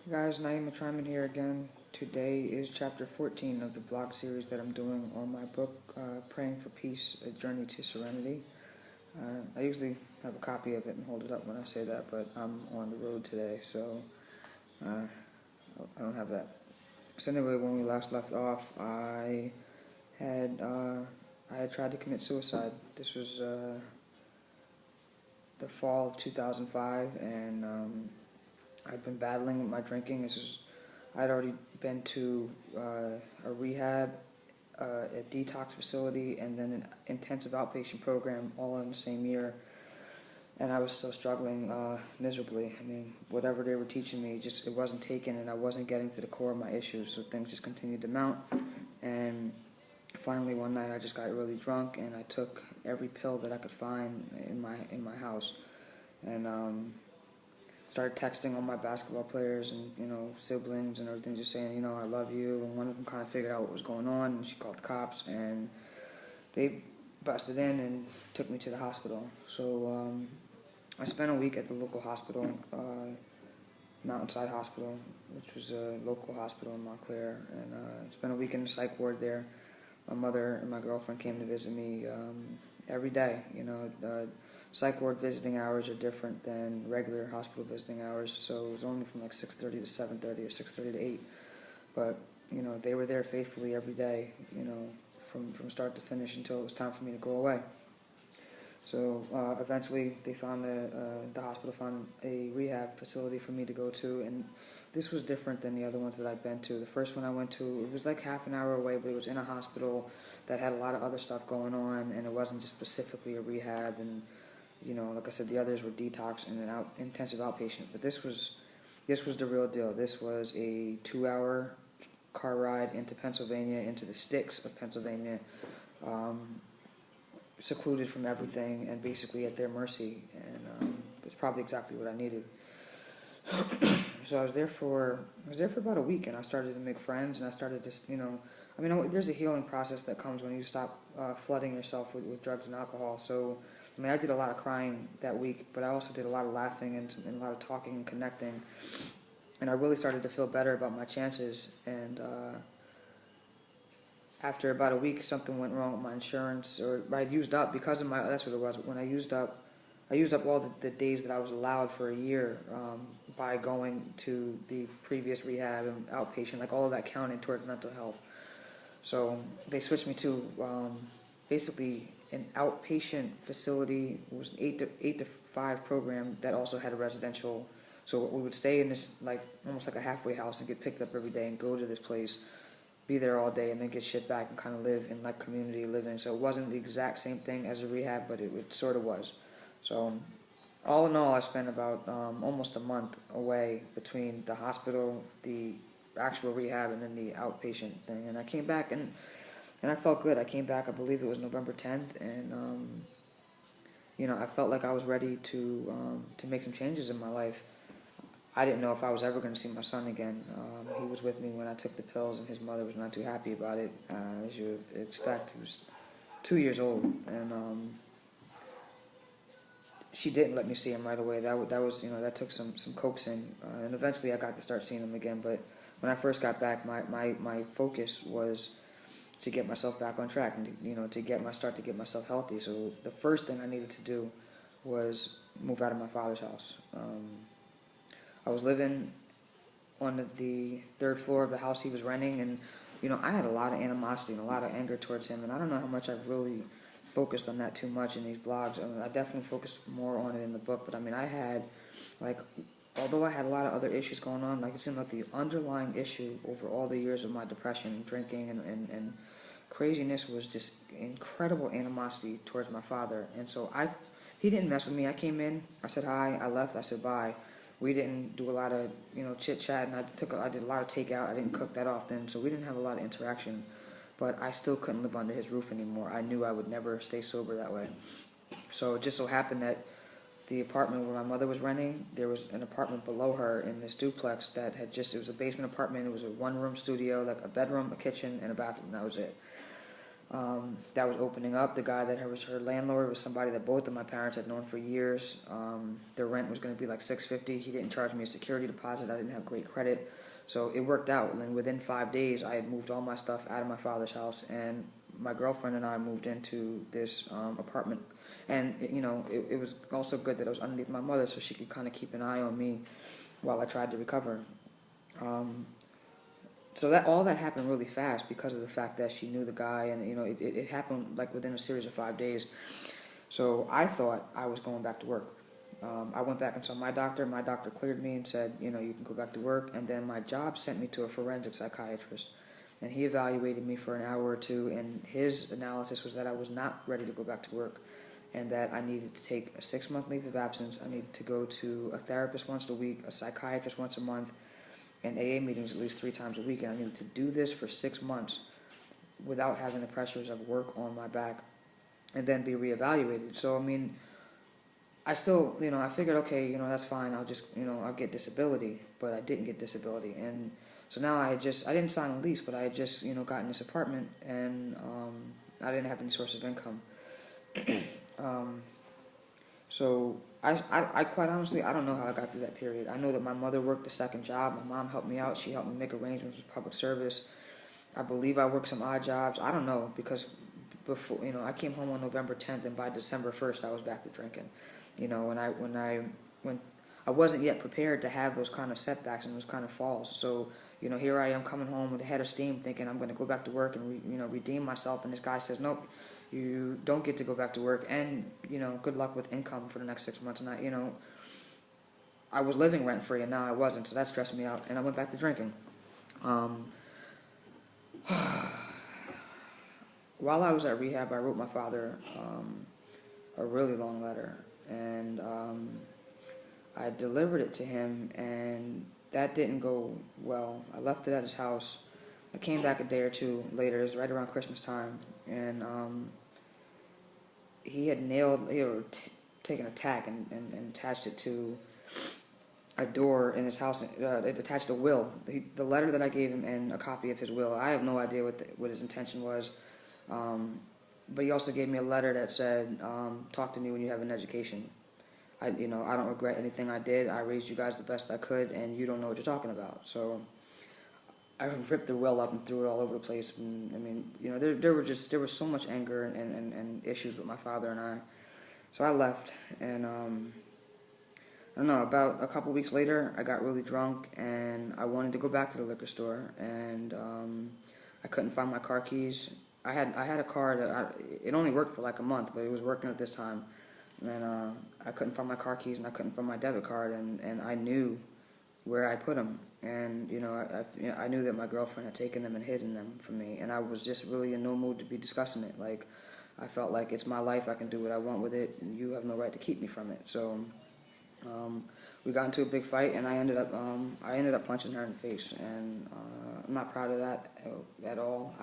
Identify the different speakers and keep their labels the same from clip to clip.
Speaker 1: Hey guys, Naeem Tryman here again. Today is chapter 14 of the blog series that I'm doing on my book, Praying for Peace, A Journey to Serenity. I usually have a copy of it and hold it up when I say that, but I'm on the road today, so uh, I don't have that. So anyway, when we last left off, had I had tried to commit suicide. This was the fall of 2005, and I'd been battling with my drinking. I'd already been to a rehab, a detox facility, and then an intensive outpatient program all in the same year. And I was still struggling miserably. I mean, whatever they were teaching me, it wasn't taken, and I wasn't getting to the core of my issues. So things just continued to mount. And finally, one night, I just got really drunk, and I took every pill that I could find in my house, and started texting all my basketball players and siblings and everything, just saying I love you. And one of them kind of figured out what was going on, and she called the cops, and they busted in and took me to the hospital. So I spent a week at the local hospital, Mountainside Hospital, which was a local hospital in Montclair, and spent a week in the psych ward there. My mother and my girlfriend came to visit me every day. Psych ward visiting hours are different than regular hospital visiting hours, so it was only from like 6:30 to 7:30 or 6:30 to 8. But they were there faithfully every day, from start to finish until it was time for me to go away. So eventually, the hospital found a rehab facility for me to go to, and this was different than the other ones that I'd been to. The first one I went to, it was like half an hour away, but it was in a hospital that had a lot of other stuff going on, and it wasn't just specifically a rehab. And like I said, the others were detox and an intensive outpatient. But this was the real deal. This was a 2-hour car ride into Pennsylvania, into the sticks of Pennsylvania, secluded from everything and basically at their mercy. And it's probably exactly what I needed. So I was there for about a week, and I started to make friends, and I started just there's a healing process that comes when you stop flooding yourself with drugs and alcohol. So I did a lot of crying that week, but I also did a lot of laughing and a lot of talking and connecting. And I really started to feel better about my chances. And after about a week, something went wrong with my insurance, or I'd used up because of that's what it was. When I used up all the days that I was allowed for a year by going to the previous rehab and outpatient, like all of that counted toward mental health. So they switched me to basically an outpatient facility. It was an 8 to 5 program that also had a residential. So we would stay in this almost like a halfway house and get picked up every day and go to this place, be there all day, and then get shit back and kind of live in like community living. So it wasn't the exact same thing as a rehab, but it sort of was. So all in all, I spent about almost a month away between the hospital, the actual rehab, and then the outpatient thing. And I came back and I felt good. I came back, I believe it was November 10th, and I felt like I was ready to make some changes in my life. I didn't know if I was ever going to see my son again. He was with me when I took the pills, and his mother was not too happy about it. As you would expect, he was 2 years old, and she didn't let me see him right away. That took some coaxing, and eventually I got to start seeing him again. But when I first got back, my focus was to get myself back on track and to get myself healthy. So the first thing I needed to do was move out of my father's house. I was living on the 3rd floor of the house he was renting, and I had a lot of animosity and a lot of anger towards him, and I don't know how much I've really focused on that too much in these blogs. I definitely focused more on it in the book, but I had although I had a lot of other issues going on, it seemed like the underlying issue over all the years of my depression, drinking, and craziness was just incredible animosity towards my father. And so he didn't mess with me. I came in, I said hi, I left, I said bye. We didn't do a lot of chit chat, and I did a lot of takeout. I didn't cook that often, so we didn't have a lot of interaction. But I still couldn't live under his roof anymore. I knew I would never stay sober that way. So it just so happened that the apartment where my mother was renting, there was an apartment below her in this duplex that it was a basement apartment. It was a 1-room studio, like a bedroom, a kitchen, and a bathroom. That was it. that was opening up. The guy that was her landlord was somebody that both of my parents had known for years. Their rent was going to be like $650. He didn't charge me a security deposit. I didn't have great credit, so it worked out. And then within 5 days, I had moved all my stuff out of my father's house, and my girlfriend and I moved into this apartment. And it was also good that I was underneath my mother, so she could kind of keep an eye on me while I tried to recover. So that all that happened really fast because of the fact that she knew the guy, and it happened like within a series of 5 days. So I thought I was going back to work. I went back and saw my doctor. My doctor cleared me and said, you can go back to work. And then my job sent me to a forensic psychiatrist, and he evaluated me for an hour or two. And his analysis was that I was not ready to go back to work, and that I needed to take a 6-month leave of absence. I needed to go to a therapist once a week, a psychiatrist once a month, and AA meetings at least 3 times a week, and I needed to do this for 6 months without having the pressures of work on my back, and then be reevaluated. So I still, I figured, okay, that's fine. I'll just, I'll get disability, but I didn't get disability, and so now I didn't sign a lease, but I had just, gotten this apartment, and I didn't have any source of income. So I quite honestly, I don't know how I got through that period. I know that my mother worked a second job. My mom helped me out. She helped me make arrangements with public service. I believe I worked some odd jobs. I don't know, because before, I came home on November 10th, and by December 1st, I was back to drinking. When I wasn't yet prepared to have those kind of setbacks and those kind of falls. So, here I am coming home with a head of steam, thinking I'm going to go back to work and redeem myself. And this guy says, nope, you don't get to go back to work, and good luck with income for the next 6 months. And I was living rent free, and now I wasn't, so that stressed me out, and I went back to drinking. While I was at rehab, I wrote my father a really long letter, and I delivered it to him, and that didn't go well. I left it at his house. I came back a day or two later. It was right around Christmas time, and he had taken a tack and attached it to a door in his house. It attached a will. The letter that I gave him and a copy of his will. I have no idea what his intention was, but he also gave me a letter that said, "Talk to me when you have an education. I don't regret anything I did. I raised you guys the best I could, and you don't know what you're talking about." So I ripped the will up and threw it all over the place. And, I mean, there was so much anger and issues with my father and I. So I left, and I don't know, about a couple weeks later, I got really drunk, and I wanted to go back to the liquor store, and I couldn't find my car keys. I had a car that it only worked for like a month, but it was working at this time. And I couldn't find my car keys, and I couldn't find my debit card, and I knew where I put them. And I knew that my girlfriend had taken them and hidden them from me, and I was just really in no mood to be discussing it. Like, I felt like it's my life, I can do what I want with it, and you have no right to keep me from it. So we got into a big fight, and I ended up punching her in the face, and I'm not proud of that at all.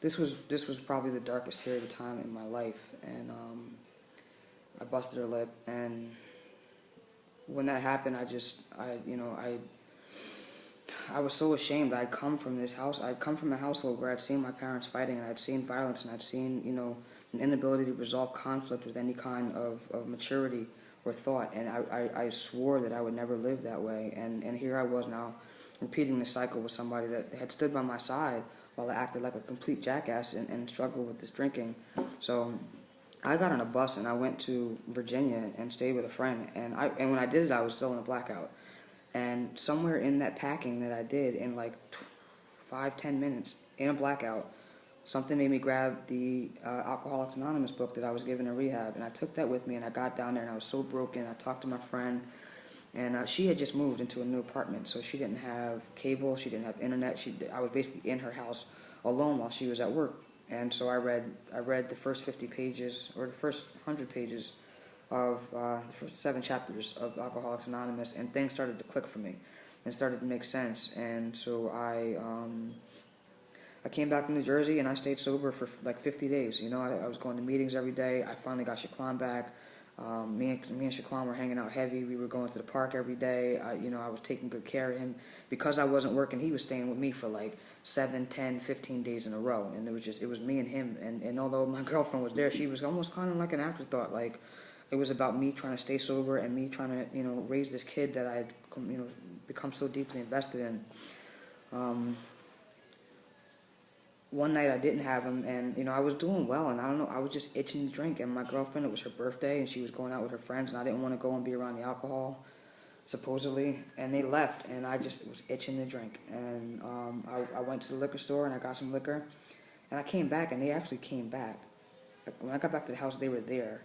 Speaker 1: This was probably the darkest period of time in my life, and I busted her lip, and when that happened, I was so ashamed. I'd come from a household where I'd seen my parents fighting, and I'd seen violence, and I'd seen, an inability to resolve conflict with any kind of maturity or thought, and I swore that I would never live that way, and here I was now repeating the cycle with somebody that had stood by my side while I acted like a complete jackass and struggled with this drinking. So I got on a bus and I went to Virginia and stayed with a friend, and when I did it, I was still in a blackout. And somewhere in that packing that I did, in like 5-10 minutes, in a blackout, something made me grab the Alcoholics Anonymous book that I was given in rehab, and I took that with me, and I got down there, and I was so broken. I talked to my friend, and she had just moved into a new apartment, so she didn't have cable, she didn't have internet. I was basically in her house alone while she was at work. And so I read the first 50 pages, or the first 100 pages of the first 7 chapters of Alcoholics Anonymous, and things started to click for me, and started to make sense. And so I came back to New Jersey, and I stayed sober for like 50 days. I was going to meetings every day. I finally got Shaquan back. Me and Shaquan were hanging out heavy. We were going to the park every day. I was taking good care of him. Because I wasn't working, he was staying with me for like 7, 10, 15 days in a row. And it was me and him. And although my girlfriend was there, she was almost kind of like an afterthought. Like, it was about me trying to stay sober and me trying to, raise this kid that I had, become so deeply invested in. One night I didn't have him, and I was doing well, and I don't know, I was just itching to drink. And my girlfriend, it was her birthday, and she was going out with her friends, and I didn't want to go and be around the alcohol, supposedly. And they left, and I just was itching to drink. And I went to the liquor store and I got some liquor, and I came back, and they actually came back. When I got back to the house, they were there,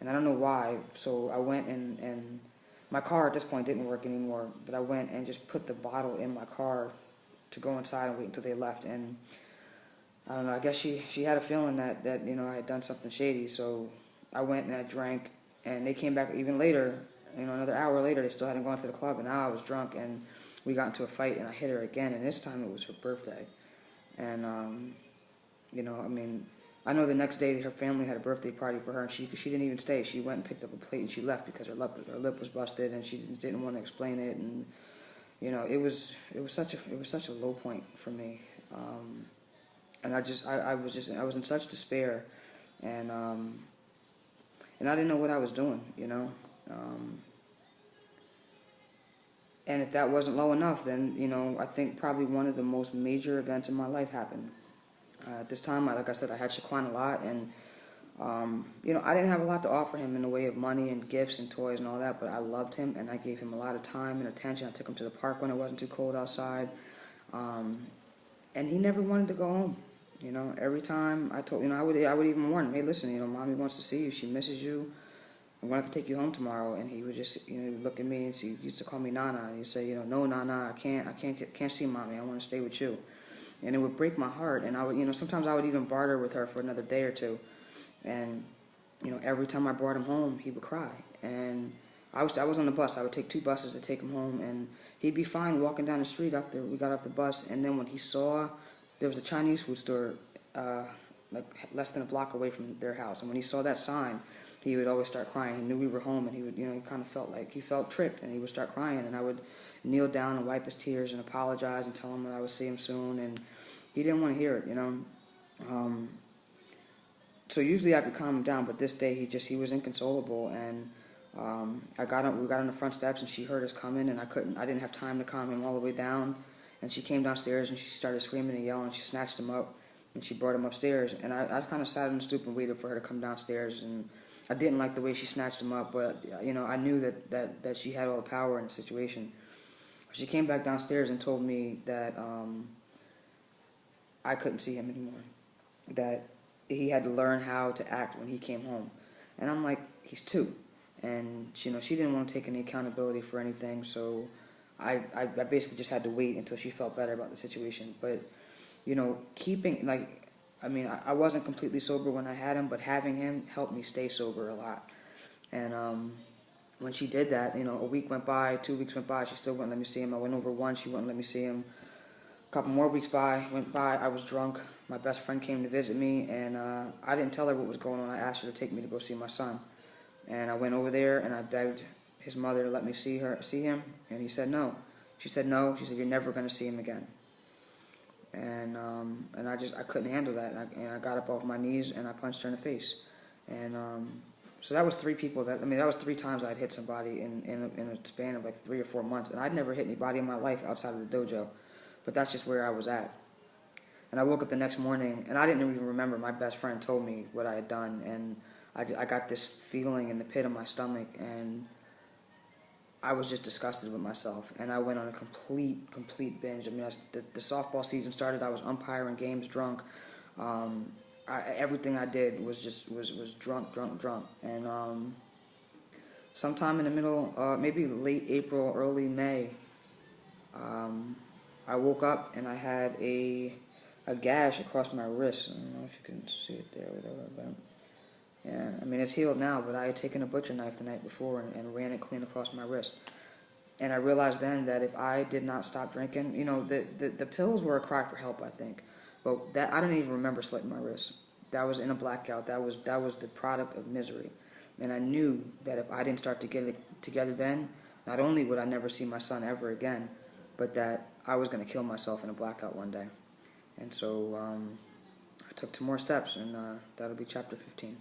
Speaker 1: and I don't know why. So I went and my car at this point didn't work anymore, but I went and just put the bottle in my car to go inside and wait until they left. And I don't know, I guess she had a feeling that I had done something shady. So I went and I drank, and they came back even later, another hour later. They still hadn't gone to the club, and now I was drunk, and we got into a fight, and I hit her again, and this time it was her birthday. And I know the next day her family had a birthday party for her, and she didn't even stay. She went and picked up a plate and she left because her lip was busted, and she didn't want to explain it. And it was such a low point for me. And I was in such despair, and I didn't know what I was doing, and if that wasn't low enough, then I think probably one of the most major events in my life happened. At this time, like I said, I had Shaquan a lot, and I didn't have a lot to offer him in the way of money and gifts and toys and all that, but I loved him, and I gave him a lot of time and attention. I took him to the park when it wasn't too cold outside, and he never wanted to go home. Every time I told, I would even warn him, hey, listen, Mommy wants to see you. She misses you. I'm going to have to take you home tomorrow. And he would just, look at me, and he used to call me Nana. And he'd say, no, Nana, I can't see Mommy. I want to stay with you. And it would break my heart. And I would, sometimes I would even barter with her for another day or two. And, every time I brought him home, he would cry. And I was on the bus. I would take 2 buses to take him home. And he'd be fine walking down the street after we got off the bus. And then when he saw there was a Chinese food store like less than a block away from their house, and when he saw that sign, he would always start crying. He knew we were home, and he would, he kind of felt like he felt tricked, and he would start crying. And I would kneel down and wipe his tears and apologize and tell him that I would see him soon, and he didn't want to hear it, So usually I could calm him down, but this day he was inconsolable, and we got on the front steps, and she heard us coming, and I didn't have time to calm him all the way down. And she came downstairs, and she started screaming and yelling. She snatched him up, and she brought him upstairs. And I kind of sat on the stoop and waited for her to come downstairs. And I didn't like the way she snatched him up, but I knew that she had all the power in the situation. She came back downstairs and told me that I couldn't see him anymore, that he had to learn how to act when he came home. And I'm like, he's 2, and she didn't want to take any accountability for anything, so I basically just had to wait until she felt better about the situation. But, I wasn't completely sober when I had him, but having him helped me stay sober a lot. And when she did that, a week went by, 2 weeks went by, she still wouldn't let me see him. I went over once, she wouldn't let me see him. A couple more weeks went by, I was drunk. My best friend came to visit me, and I didn't tell her what was going on. I asked her to take me to go see my son. And I went over there, and I begged his mother to let me see him, and he said no. She said no. She said, you're never going to see him again. And I couldn't handle that, and I got up off my knees and I punched her in the face. And so that was 3 people that was 3 times I'd hit somebody in a span of like 3 or 4 months, and I'd never hit anybody in my life outside of the dojo, but that's just where I was at. And I woke up the next morning, and I didn't even remember. My best friend told me what I had done, and I got this feeling in the pit of my stomach, and I was just disgusted with myself, and I went on a complete binge. The softball season started. I was umpiring games drunk. Everything I did was drunk. And sometime in the middle, maybe late April, early May, I woke up and I had a gash across my wrist. I don't know if you can see it there, whatever. But yeah, it's healed now, but I had taken a butcher knife the night before and ran it clean across my wrist. And I realized then that if I did not stop drinking, the pills were a cry for help, I think. But that I don't even remember slitting my wrist. That was in a blackout. That was the product of misery. And I knew that if I didn't start to get it together then, not only would I never see my son ever again, but that I was going to kill myself in a blackout one day. And so I took 2 more steps, and that'll be chapter 15.